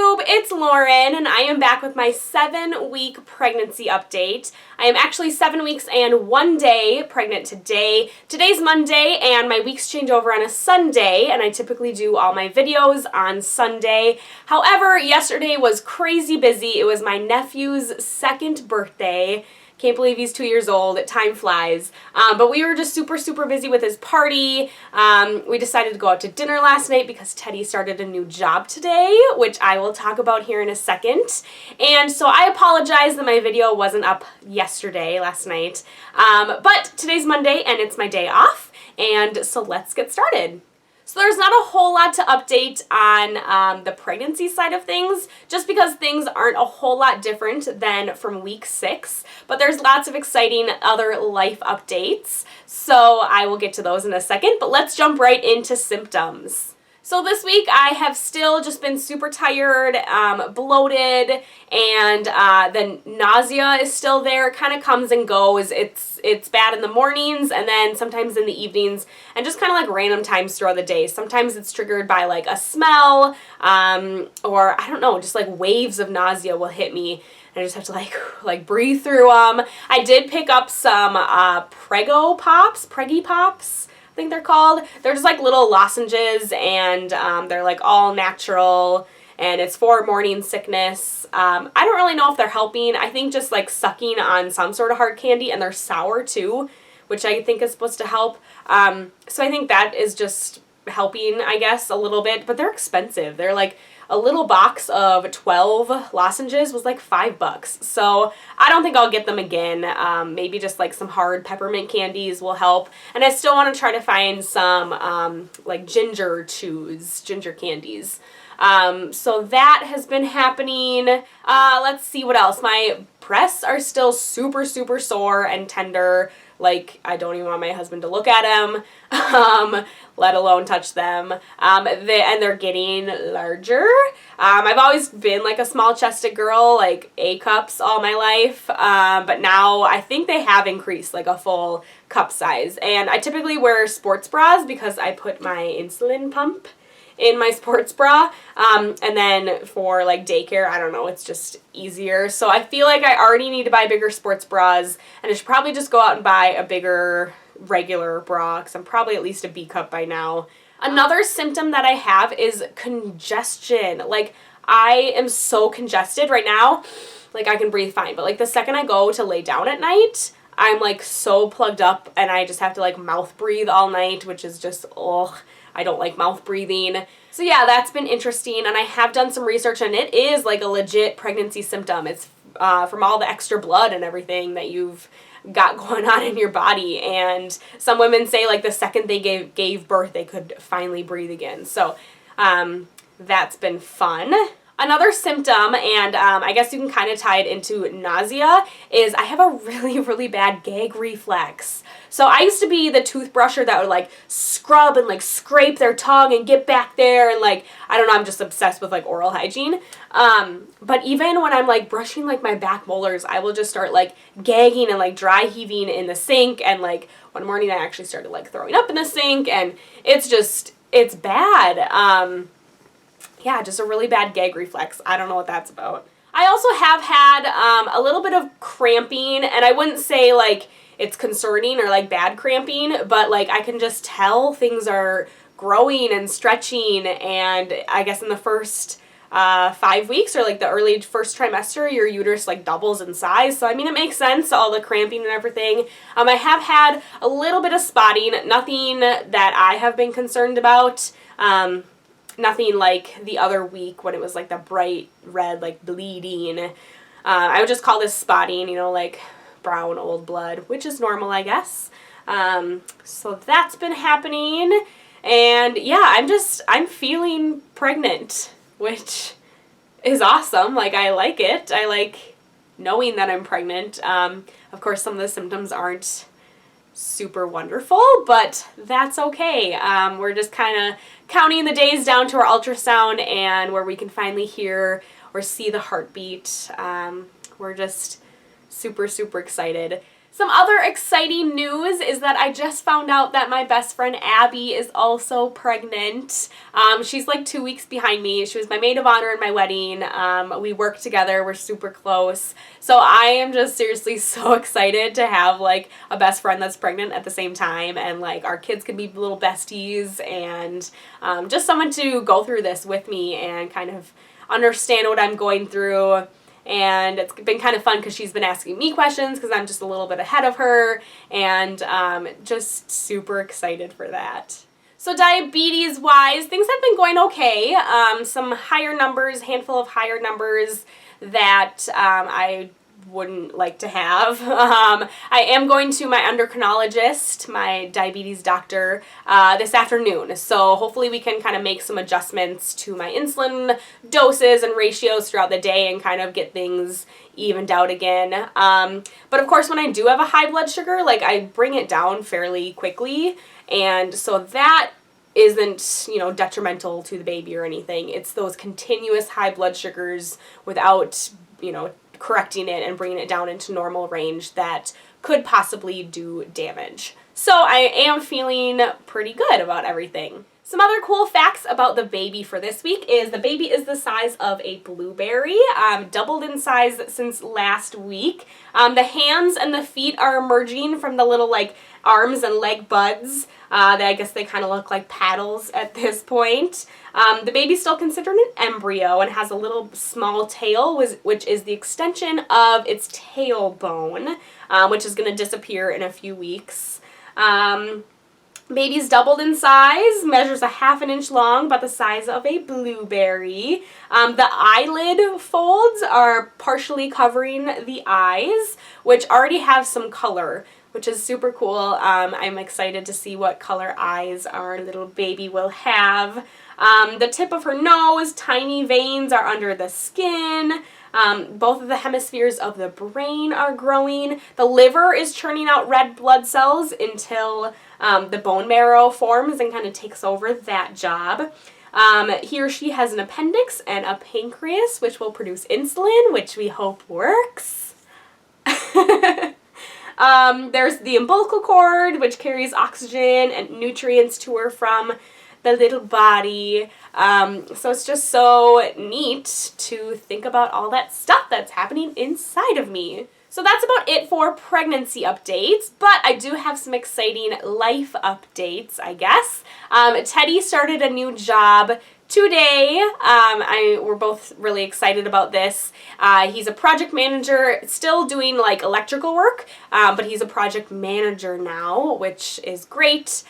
YouTube, it's Lauren, and I am back with my 7-week pregnancy update. I am actually 7 weeks and 1 day pregnant today. Today's Monday, and my weeks change over on a Sunday, and I typically do all my videos on Sunday. However, yesterday was crazy busy. It was my nephew's 2nd birthday. Can't believe he's 2 years old. Time flies. But we were just super busy with his party. We decided to go out to dinner last night because Teddy started a new job today, which I will talk about here in a second. And so I apologize that my video wasn't up last night. But today's Monday and it's my day off. And so let's get started. So there's not a whole lot to update on the pregnancy side of things, just because things aren't a whole lot different than from week 6, but there's lots of exciting other life updates, so I will get to those in a second, but let's jump right into symptoms. So this week I have still just been super tired, bloated, and the nausea is still there. It kind of comes and goes. It's bad in the mornings and then sometimes in the evenings and just kind of like random times throughout the day. Sometimes it's triggered by like a smell or I don't know, just like waves of nausea will hit me. I just have to like breathe through them. I did pick up some Preggy Pops. I think they're called. They're just like little lozenges and they're like all natural and it's for morning sickness. I don't really know if they're helping. I think just like sucking on some sort of hard candy, and they're sour too, which I think is supposed to help. So I think that is just helping, I guess, a little bit, but they're expensive. They're like a little box of 12 lozenges was like $5. So I don't think I'll get them again. Maybe just like some hard peppermint candies will help. And I still want to try to find some like ginger candies. So that has been happening. Let's see what else. My breasts are still super sore and tender. Like, I don't even want my husband to look at them, let alone touch them. And they're getting larger. I've always been like a small-chested girl, like A cups all my life. But now I think they have increased like a full cup size. And I typically wear sports bras because I put my insulin pump in my sports bra, and then for like daycare, I don't know, it's just easier. So I feel like I already need to buy bigger sports bras, and I should probably just go out and buy a bigger regular bra, because I'm probably at least a B cup by now. Another symptom that I have is congestion. Like, I am so congested right now, like I can breathe fine, but like the second I go to lay down at night, I'm like so plugged up, and I just have to like mouth breathe all night, which is just, ugh. I don't like mouth breathing. So yeah, that's been interesting, and I have done some research, and it is like a legit pregnancy symptom. It's from all the extra blood and everything that you've got going on in your body, and some women say like the second they gave birth, they could finally breathe again. So that's been fun. Another symptom, and I guess you can kind of tie it into nausea, is I have a really bad gag reflex. So I used to be the toothbrusher that would like scrub and like scrape their tongue and get back there, and like, I don't know, I'm just obsessed with like oral hygiene. But even when I'm like brushing like my back molars, I will just start like gagging and like dry heaving in the sink, and like one morning I actually started like throwing up in the sink, and it's bad. Yeah, just a really bad gag reflex. I don't know what that's about. I also have had a little bit of cramping, and I wouldn't say like it's concerning or like bad cramping, but like I can just tell things are growing and stretching, and I guess in the first 5 weeks or like the early first trimester, your uterus like doubles in size. So I mean, it makes sense, all the cramping and everything. I have had a little bit of spotting, nothing that I have been concerned about. Nothing like the other week when it was like the bright red, like bleeding. I would just call this spotting, you know, like brown old blood, which is normal, I guess. So that's been happening. And yeah, I'm feeling pregnant, which is awesome. Like, I like it. I like knowing that I'm pregnant. Of course, some of the symptoms aren't super wonderful, but that's okay. We're just kind of counting the days down to our ultrasound and where we can finally hear or see the heartbeat. We're just super excited. Some other exciting news is that I just found out that my best friend Abby is also pregnant. She's like 2 weeks behind me. She was my maid of honor in my wedding. We work together. We're super close. So I am just seriously so excited to have like a best friend that's pregnant at the same time, and like our kids can be little besties, and just someone to go through this with me and kind of understand what I'm going through. And it's been kind of fun because she's been asking me questions because I'm just a little bit ahead of her, and just super excited for that. So diabetes-wise, things have been going okay. Some higher numbers, handful of higher numbers that I wouldn't like to have. I am going to my endocrinologist, my diabetes doctor, this afternoon. So hopefully we can kind of make some adjustments to my insulin doses and ratios throughout the day and kind of get things evened out again. But of course, when I do have a high blood sugar, like I bring it down fairly quickly. And so that isn't, detrimental to the baby or anything. It's those continuous high blood sugars without, correcting it and bringing it down into normal range that could possibly do damage. So I am feeling pretty good about everything. Some other cool facts about the baby for this week is the baby is the size of a blueberry, doubled in size since last week. The hands and the feet are emerging from the little arms and leg buds. I guess they kind of look like paddles at this point. The baby's still considered an embryo and has a little small tail, which is the extension of its tailbone, which is going to disappear in a few weeks. Baby's doubled in size, measures a ½ inch long, about the size of a blueberry. The eyelid folds are partially covering the eyes, which already have some color, which is super cool. I'm excited to see what color eyes our little baby will have. The tip of her nose, tiny veins are under the skin. Both of the hemispheres of the brain are growing. The liver is churning out red blood cells until the bone marrow forms and kind of takes over that job. He or she has an appendix and a pancreas, which will produce insulin, which we hope works. There's the umbilical cord, which carries oxygen and nutrients to her from the little body. So it's just so neat to think about all that stuff that's happening inside of me. So that's about it for pregnancy updates, but I do have some exciting life updates, I guess. Teddy started a new job today. We're both really excited about this. He's a project manager, still doing electrical work, but he's a project manager now, which is great.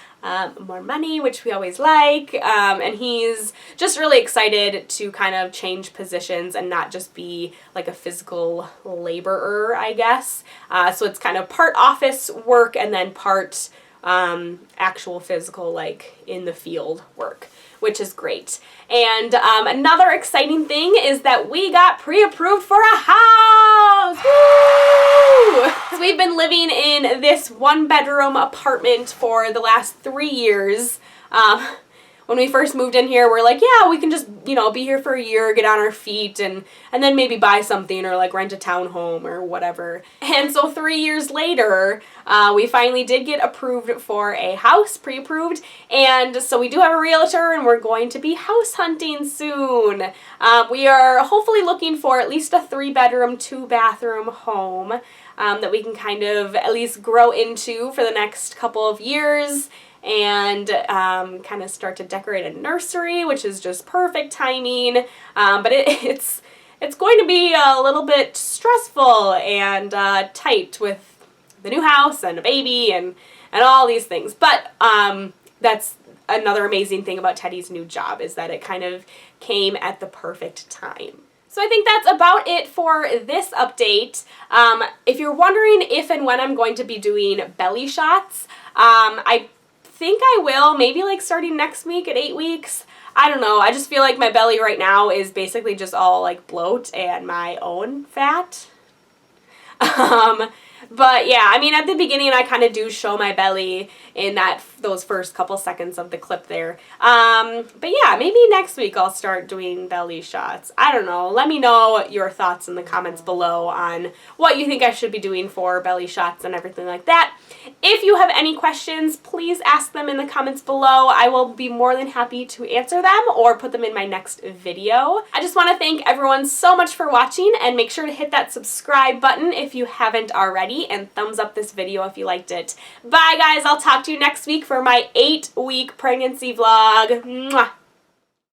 More money, which we always like, and he's just really excited to kind of change positions and not just be like a physical laborer, I guess. So it's kind of part office work and then part actual physical, in the field work, which is great. And another exciting thing is that we got pre-approved for a house! Woo! So we've been living in this 1-bedroom apartment for the last 3 years. When we first moved in here, we're like, yeah, we can just, be here for a year, get on our feet, and then maybe buy something or rent a townhome or whatever. And so 3 years later, we finally did get approved for a house, pre-approved, and so we do have a realtor and we're going to be house hunting soon. We are hopefully looking for at least a 3-bedroom, 2-bathroom home that we can kind of at least grow into for the next couple of years, and kind of start to decorate a nursery, which is just perfect timing. But it's going to be a little bit stressful and tight with the new house and a baby and all these things. But that's another amazing thing about Teddy's new job, is that it kind of came at the perfect time. So I think that's about it for this update. If you're wondering if and when I'm going to be doing belly shots, I think I will, maybe starting next week at 8 weeks. I don't know. I just feel like my belly right now is basically just all bloat and my own fat. But yeah, I mean, at the beginning, I kind of do show my belly in those first couple seconds of the clip there. But yeah, maybe next week I'll start doing belly shots. I don't know. Let me know your thoughts in the comments below on what you think I should be doing for belly shots and everything like that. If you have any questions, please ask them in the comments below. I will be more than happy to answer them or put them in my next video. I just want to thank everyone so much for watching, and make sure to hit that subscribe button if you haven't already, and thumbs up this video if you liked it. Bye guys, I'll talk to you next week for my 8-week pregnancy vlog. Mwah.